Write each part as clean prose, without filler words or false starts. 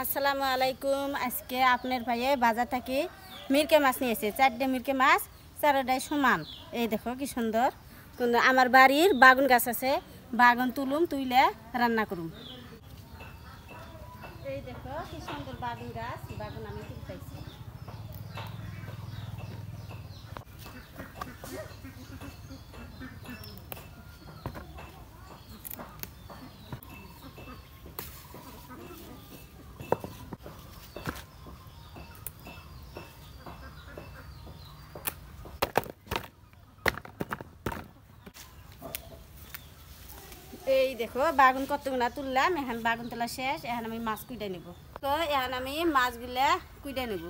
আসসালামু আলাইকুম। আজকে আপনার ভাইয়ে বাজার থেকে মিরকে মাছ নিয়েছে। 4টে মিরকে মাছ, চারটাই সমান। এই দেখো কি সুন্দর। কিন্তু আমার বাড়ির বাগুন গাছ আছে, বাগুন তুলে রান্না করুম। এই দেখো কি সুন্দর বাগুন গাছ, বাগুন আমি তুলতেছি। এই দেখো বাগুন কতগুলা তুললাম। এখন বাগুন তোলা শেষ। এখন আমি মাছ কুইটা নেব। তো এখন আমি মাছগুলা কুইটা নেব।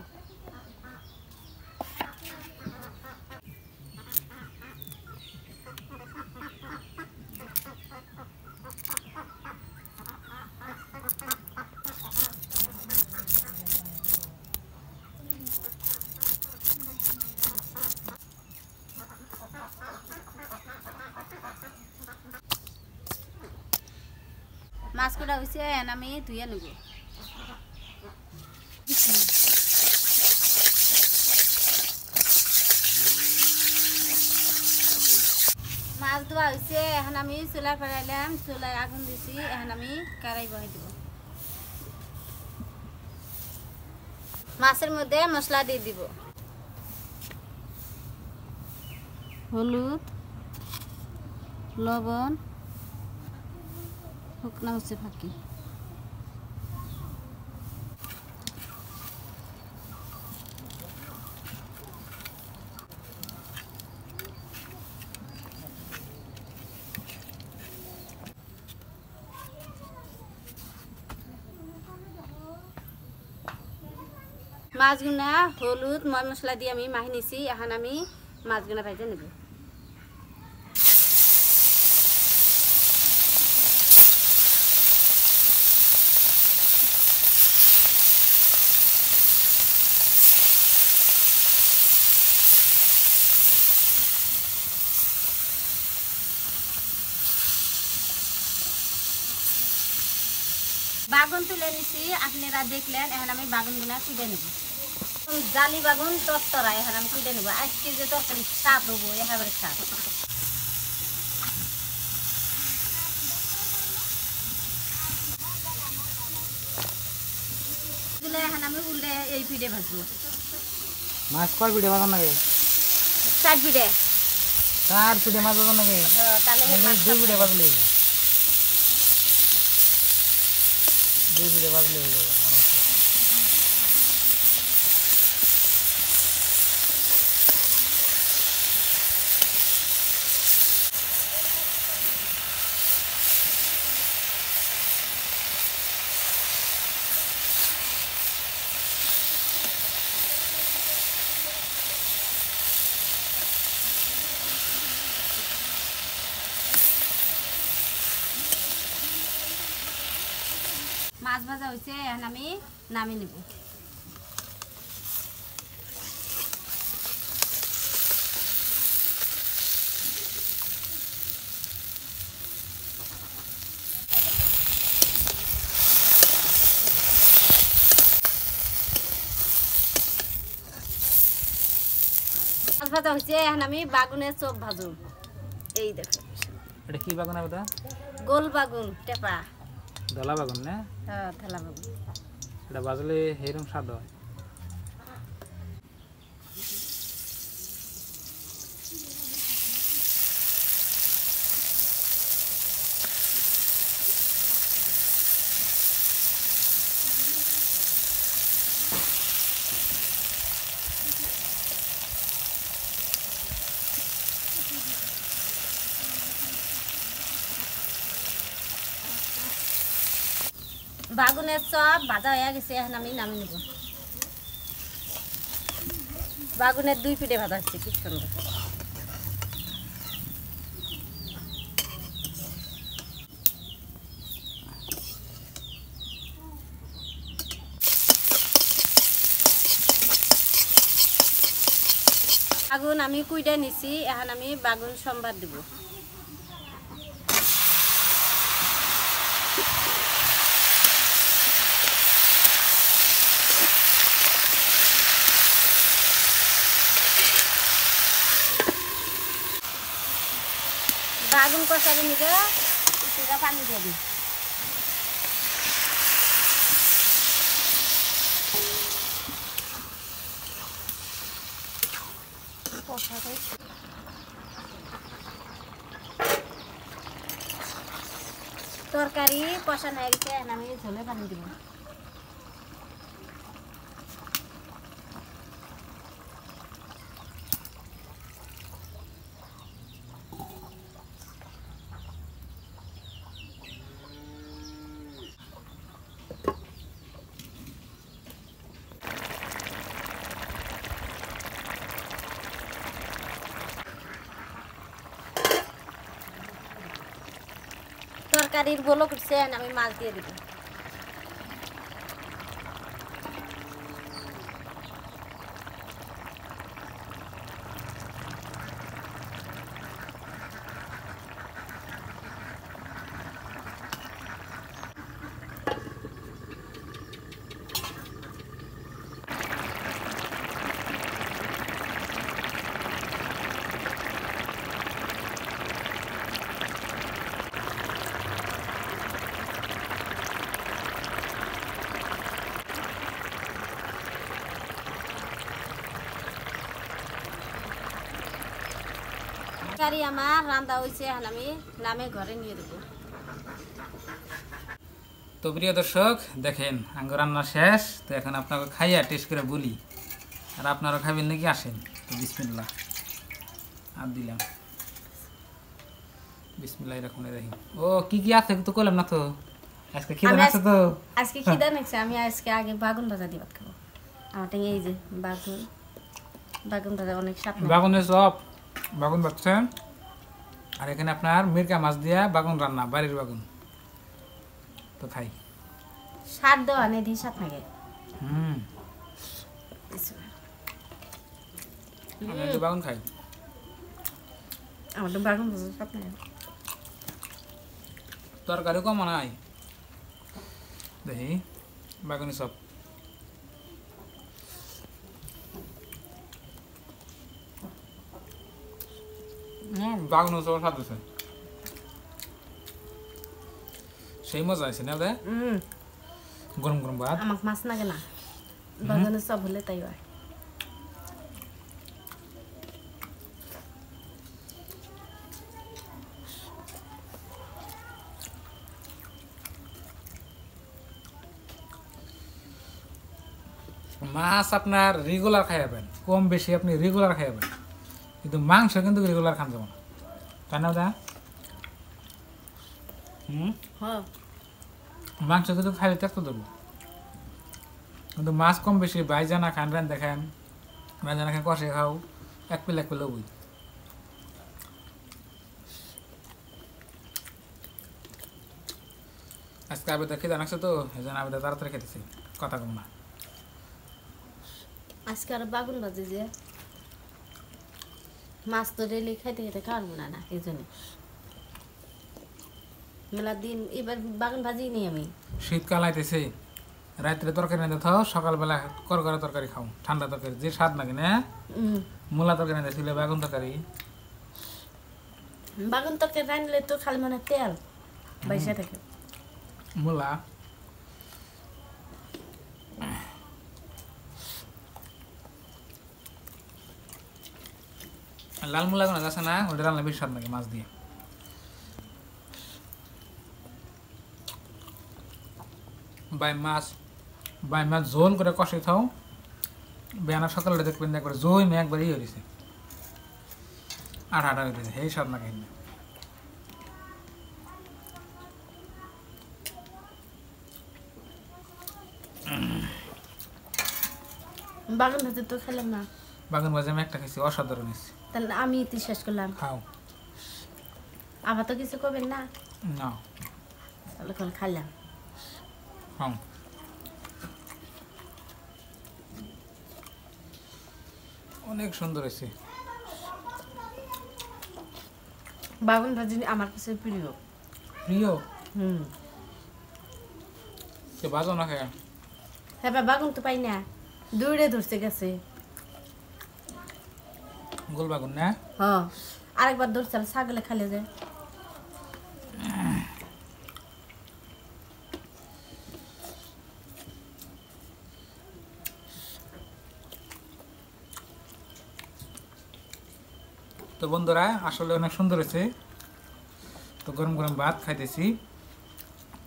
মাছ কুটা হয়েছে, এখন আমি ধুয়ে নেব। মাছ ধোয়া হয়েছে, এখন আমি চুলা ফেরাইলাম, চুলায় আগুন দিছি। এখন আমি কড়াই বহাই দেব। মাছের মধ্যে মশলা দিয়ে দিব। হলুদ, লবণ, শুকনা মরিচের ফাঁকি। মাছগুনা হলুদ ময় মশলা দিয়ে আমি মাখি নিছি। এখন আমি মাছগুনা ভাজে নেব। বাগুন তুলে নিছি, আপনারা দেখলেন। এখন আমি বাগুনগুলা কুইটে নেব। জালি বাগুন তরতরা এখন আমি কুইটে নেব। আজকে যে তরকারি স্বাদ হবো, একেবারে স্বাদ। এখন আমি উল্টে এই পিঠে ভাজবো। মাছ কয় পিঠে ভাজা লাগে? 4 পিঠে। 4 পিঠে মাছ ভাজা লাগে? তাহলে 2 পিঠে ভাজলে 2 পিঠে ভাজলে হয়ে যাবে। মাছ ভাজা হয়েছে, এখন আমি নামিয়ে নেব। মাছ ভাজা হয়েছে, এখন আমি বাগুনের চোখ ভাজু। এই দেখো, এটা কি বাগুন হবে? গোল বাগুন, টেপা ধলা বাগুন না? হ্যাঁ, ধলা বাগুন। এটা ভাজলে এরকম স্বাদ হয়। বাগুনের সব ভাজা হয়ে গেছে, এখন আমি নামিয়ে নেব। বাগুনের 2 পিঠে ভাজা হচ্ছে, কি সুন্দর। বাগুন আমি কুইটা নিছি, এখন আমি বাগুন সম্বাদ দেব। কষারে নিয়ে কিছুটা পানি দিয়ে দিই। তরকারি কষানো হয়ে গেছে, আমি ঝোলে পানি দিব। তরকারির বলো করছে, আমি মাছ দিয়ে দিব। তরকারি আমার রান্না হয়েছে, এখন আমি নামে ঘরে নিয়ে দেবো। তো প্রিয় দর্শক দেখেন আঙ্গ রান্না শেষ। তো এখন আপনাকে খাইয়া টেস্ট করে বলি, আর আপনারা খাবেন নাকি আসেন। তো বিসমিল্লাহ আর দিলাম, বিসমিল্লাহির রহমানির রহিম। ও কি কি আছে তো কইলাম না তো, আজকে খিদা লাগছে তো। আজকে খিদা লাগছে, আমি আজকে আগে বাগুন ভাজা দিয়ে ভাত খাবো। আমারটা এই যে বাগুন ভাজা অনেক স্বাদ। বাগুনের চপ, বাগুন বাচ্চা, আর এখানে আপনার মিরকা মাছ দিয়া বাগুন রান্না, বাড়ির বাগুন। তো খাই, স্বাদ দেওয়া নেই দিয়ে স্বাদ লাগে। আমি বাগুন খাই, আমার তো বাগুন ভাজা স্বাদ লাগে। তরকারি কম নাই, দেখি বাগুনি চপ। বাগুন চপ স্বাদ আছে, সেই মজা আছে না ওদের। গরম গরম ভাত। আমাকে মাছ লাগে না, বাগুনের চপ হলে তাই হয়। মাছ আপনার রেগুলার খাইবেন, কম বেশি আপনি রেগুলার খাইবেন, কিন্তু মাংস কিন্তু রেগুলার খান যাবো না, তাই না ওটা? মাংস কিন্তু খাইলে তেতো দেবো, কিন্তু মাছ কম বেশি ভাইজানা খান, রান দেখেন ভাইজানা খান, কষে খাও, এক পেলে বই। আজকে আবেদা খেতে আনছে তো, এই জন্য আবেদা তাড়াতাড়ি খেতেছি, কথা কম না। আজকে আর বাগুন ভাজি যে মাছ তো ডেলি খাইতে খেতে খাওয়ার মনে না, এই জন্য মেলা দিন এবার বাগুন ভাজি নি। আমি শীতকাল আইতেছে, রাত্রে তরকারি না খাও, সকালবেলা করকরা তরকারি খাও, ঠান্ডা তরকারি যে স্বাদ লাগে না। মূলা তরকারি না ছিল, বাগুন তরকারি, বাগুন তরকারি রান্নলে তো খালি মানে তেল বাইসা থাকে। মূলা লাল মূলা কোনো আছে না, ওটা রান্না বেশি স্বাদ লাগে মাছ দিয়ে। বাই মাছ ঝোল করে কষে খাও, বেয়ানা সকালে দেখবেন একবার জই মেয়ে একবার ইয়ে হয়েছে, আঠা হয়ে গেছে, সেই স্বাদ লাগে। বাগুন ভাজি তো খেলাম না, বাগুন ভাজি আমি একটা খাইছি, অসাধারণ হয়েছে। তাহলে আমি ইতি শেষ করলাম, খাও। আবার তো কিছু করবেন না, না তাহলে খাইলাম। খাও, অনেক সুন্দর হয়েছে। বাগুন ভাজি আমার কাছে প্রিয়। প্রিয়? সে বাজো না খায়। হ্যাঁ বাগুন তো পাই না, দৌড়ে ধরছে গেছে। গোল বাগুন না? হ্যাঁ, আরেকবার ধরছে ছাগলে খালে যায়। তো বন্ধুরা আসলে অনেক সুন্দর হয়েছে। তো গরম গরম ভাত খাইতেছি।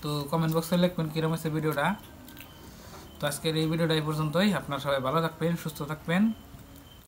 তো কমেন্ট বক্সে লিখবেন কীরকম হয়েছে ভিডিওটা। তো আজকের এই ভিডিওটা এই পর্যন্তই। আপনারা সবাই ভালো থাকবেন, সুস্থ থাকবেন।